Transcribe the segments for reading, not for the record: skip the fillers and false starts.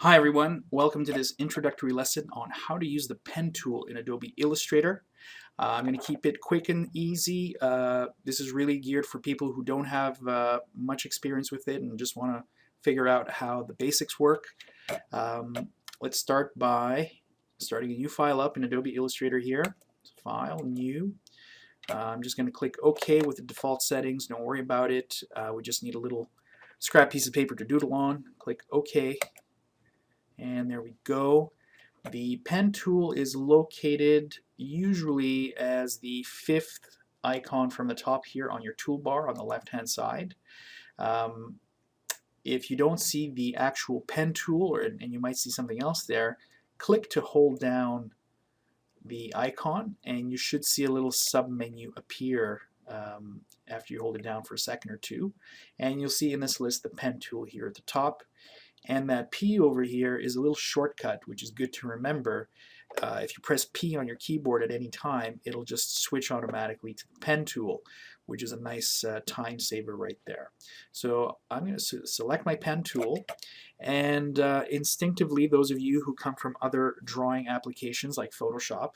Hi everyone, welcome to this introductory lesson on how to use the pen tool in Adobe Illustrator. I'm going to keep it quick and easy. This is really geared for people who don't have much experience with it and just want to figure out how the basics work. Um, let's start by starting a new file up in Adobe Illustrator here. File, new. I'm just going to click OK with the default settings. Don't worry about it. We just need a little scrap piece of paper to doodle on. Click OK. And there we go. The pen tool is located usually as the fifth icon from the top here on your toolbar on the left hand side. Um, if you don't see the actual pen tool, and you might see something else there, click to hold down the icon and you should see a little sub menu appear after you hold it down for a second or two. And you'll see in this list the pen tool here at the top. And that P over here is a little shortcut, which is good to remember. If you press P on your keyboard at any time, it'll just switch automatically to the pen tool, which is a nice time saver right there. So I'm going to select my pen tool, and instinctively, those of you who come from other drawing applications like Photoshop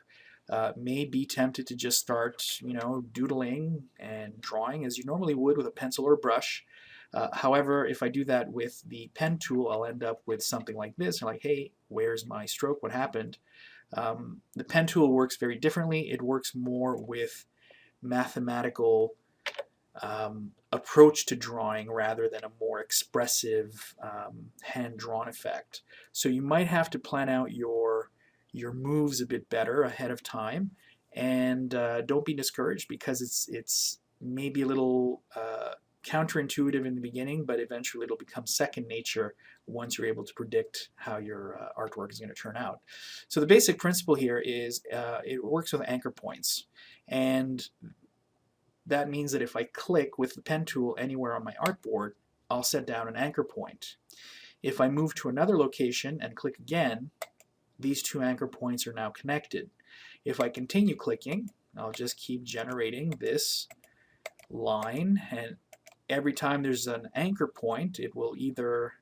may be tempted to just start, doodling and drawing as you normally would with a pencil or brush. However, if I do that with the pen tool, I'll end up with something like this. Like, hey, where's my stroke? What happened? The pen tool works very differently. It works more with mathematical approach to drawing rather than a more expressive hand-drawn effect. So you might have to plan out your moves a bit better ahead of time, and don't be discouraged because it's maybe a little counterintuitive in the beginning, but eventually it'll become second nature once you're able to predict how your artwork is going to turn out. So the basic principle here is it works with anchor points, and that means that if I click with the pen tool anywhere on my artboard, I'll set down an anchor point. If I move to another location and click again, these two anchor points are now connected. If I continue clicking, I'll just keep generating this line, and every time there's an anchor point, it will either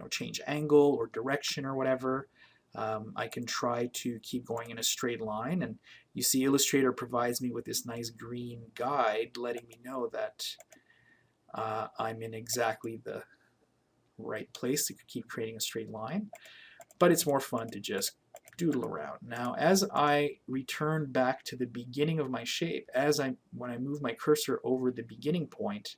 change angle or direction or whatever. I can try to keep going in a straight line, and you see Illustrator provides me with this nice green guide letting me know that I'm in exactly the right place to keep creating a straight line. But it's more fun to just doodle around. Now, as I return back to the beginning of my shape, when I move my cursor over the beginning point,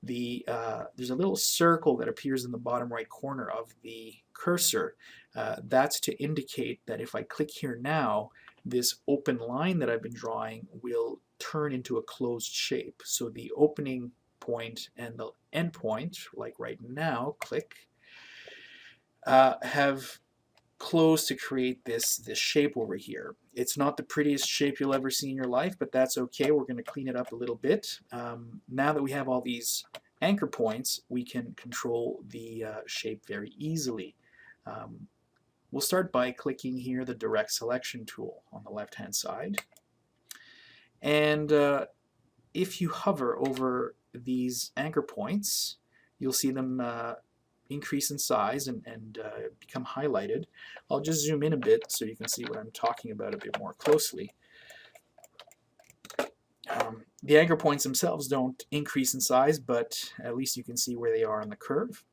there's a little circle that appears in the bottom right corner of the cursor. That's to indicate that if I click here now, this open line that I've been drawing will turn into a closed shape. So the opening point and the end point, like right now, click, have closed to create this shape over here. It's not the prettiest shape you'll ever see in your life, but that's okay. We're going to clean it up a little bit. Now that we have all these anchor points, we can control the shape very easily. We'll start by clicking here the direct selection tool on the left hand side, and if you hover over these anchor points, you'll see them increase in size and become highlighted. I'll just zoom in a bit so you can see what I'm talking about a bit more closely. The anchor points themselves don't increase in size, but at least you can see where they are on the curve.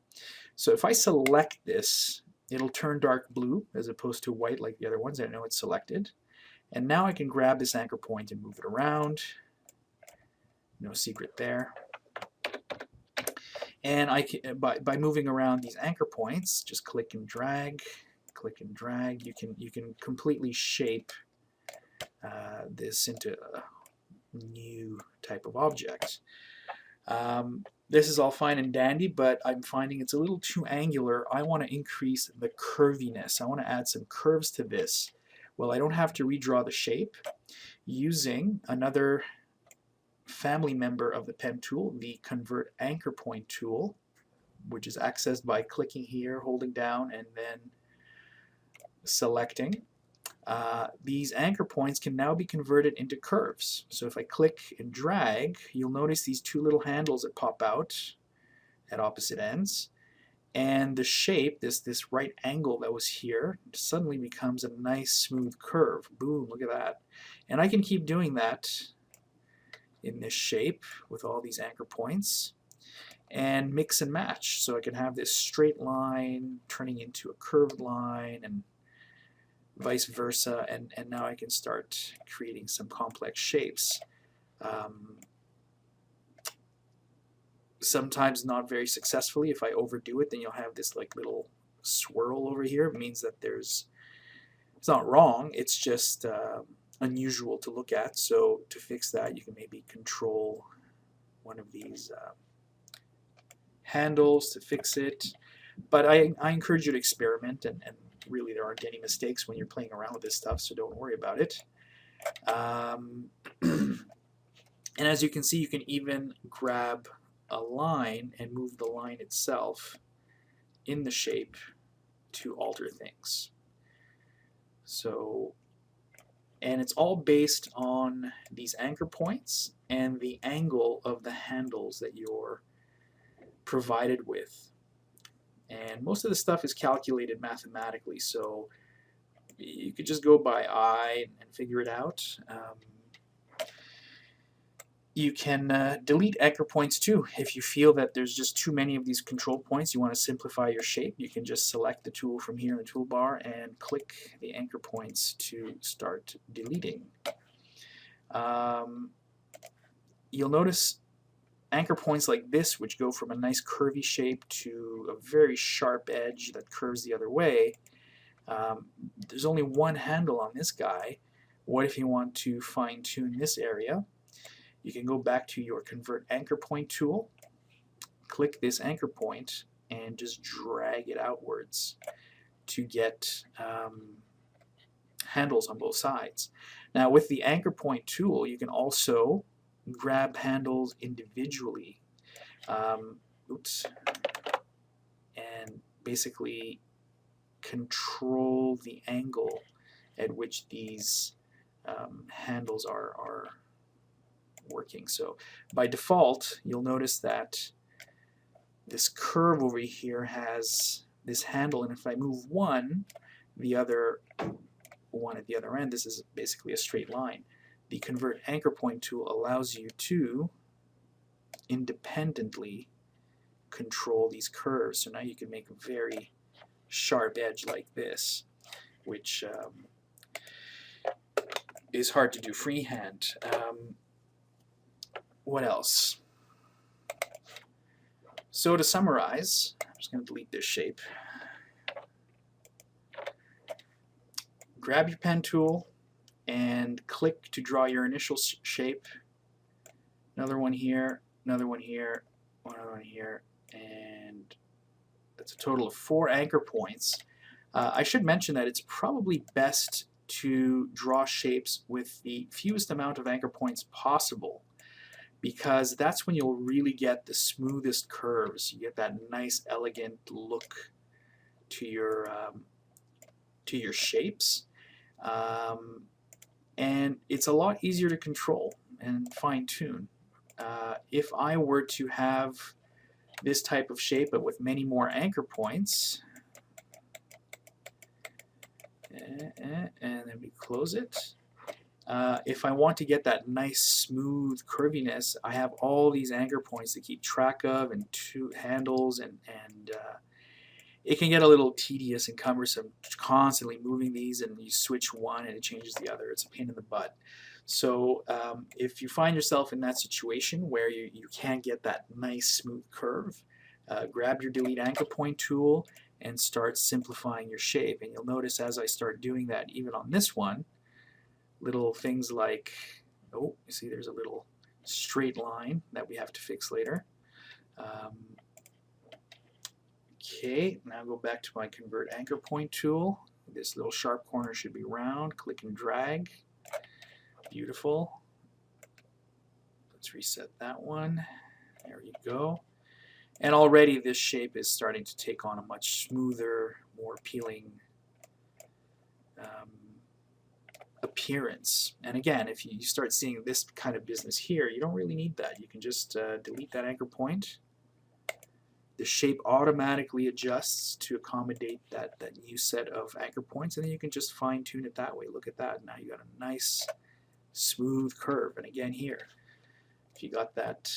So if I select this, it'll turn dark blue as opposed to white like the other ones. I know it's selected. And now I can grab this anchor point and move it around. No secret there. And I can, by moving around these anchor points, just click and drag, you can completely shape this into a new type of object. This is all fine and dandy, but I'm finding it's a little too angular. I want to increase the curviness. I want to add some curves to this. Well, I don't have to redraw the shape. Using another family member of the pen tool, the Convert Anchor Point tool, which is accessed by clicking here, holding down, and then selecting. These anchor points can now be converted into curves. So if I click and drag, you'll notice these two little handles that pop out at opposite ends. And the shape, this right angle that was here, suddenly becomes a nice smooth curve. Boom, look at that. And I can keep doing that in this shape with all these anchor points and mix and match. So I can have this straight line turning into a curved line and vice versa, and now I can start creating some complex shapes. Sometimes not very successfully. If I overdo it, then you'll have this like little swirl over here. It means that it's not wrong, it's just unusual to look at. So to fix that, you can maybe control one of these handles to fix it. But I encourage you to experiment, and really there aren't any mistakes when you're playing around with this stuff, so don't worry about it. And as you can see, you can even grab a line and move the line itself in the shape to alter things. So, and it's all based on these anchor points and the angle of the handles that you're provided with. And most of the stuff is calculated mathematically, so you could just go by eye and figure it out. You can delete anchor points too. If you feel that there's just too many of these control points, you want to simplify your shape, you can just select the tool from here in the toolbar and click the anchor points to start deleting. You'll notice anchor points like this, which go from a nice curvy shape to a very sharp edge that curves the other way. There's only one handle on this guy. What if you want to fine-tune this area? You can go back to your Convert Anchor Point tool, click this anchor point, and just drag it outwards to get handles on both sides. Now with the Anchor Point tool, you can also grab handles individually. And basically control the angle at which these handles are working. So by default, you'll notice that this curve over here has this handle, and if I move one, the other one at the other end, this is basically a straight line. The Convert Anchor Point tool allows you to independently control these curves. So now you can make a very sharp edge like this, which is hard to do freehand. What else? So to summarize, I'm just going to delete this shape. Grab your pen tool and click to draw your initial shape. Another one here, another one here, another one here, and that's a total of 4 anchor points. I should mention that it's probably best to draw shapes with the fewest amount of anchor points possible, because that's when you'll really get the smoothest curves. You get that nice, elegant look to your shapes, and it's a lot easier to control and fine-tune. If I were to have this type of shape but with many more anchor points, and then we close it. If I want to get that nice smooth curviness, I have all these anchor points to keep track of and 2 handles, and it can get a little tedious and cumbersome constantly moving these, and you switch one and it changes the other. It's a pain in the butt. So if you find yourself in that situation where you can't get that nice smooth curve, grab your Delete Anchor Point tool and start simplifying your shape. And you'll notice as I start doing that, even on this one, little things like, oh, you see there's a little straight line that we have to fix later. Okay, now go back to my Convert Anchor Point tool. This little sharp corner should be round. Click and drag. Beautiful. Let's reset that one. There you go. And already this shape is starting to take on a much smoother, more appealing appearance. And again, if you start seeing this kind of business here, you don't really need that. You can just delete that anchor point, the shape automatically adjusts to accommodate that new set of anchor points, and then you can just fine tune it that way. Look at that. Now you got a nice smooth curve. And again here, if you got that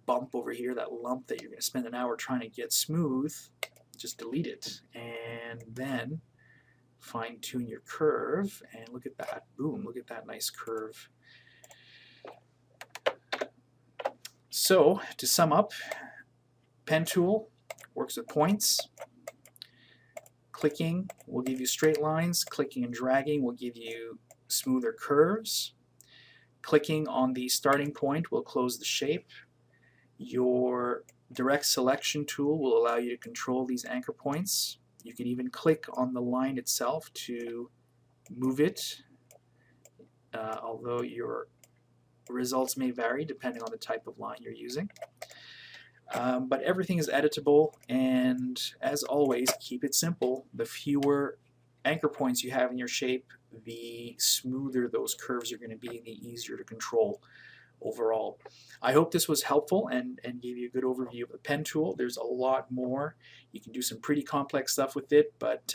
bump over here, that lump that you're going to spend an hour trying to get smooth, just delete it and then fine tune your curve, and look at that. Boom, look at that nice curve. So to sum up, pen tool works with points. Clicking will give you straight lines. Clicking and dragging will give you smoother curves. Clicking on the starting point will close the shape. Your direct selection tool will allow you to control these anchor points. You can even click on the line itself to move it, although your results may vary depending on the type of line you're using. But everything is editable, and as always, keep it simple. The fewer anchor points you have in your shape, the smoother those curves are going to be and the easier to control overall. I hope this was helpful and gave you a good overview of the pen tool. There's a lot more. You can do some pretty complex stuff with it, but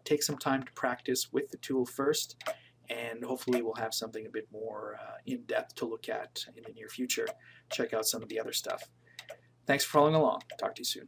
take some time to practice with the tool first, and hopefully we'll have something a bit more in-depth to look at in the near future. Check out some of the other stuff. Thanks for following along. Talk to you soon.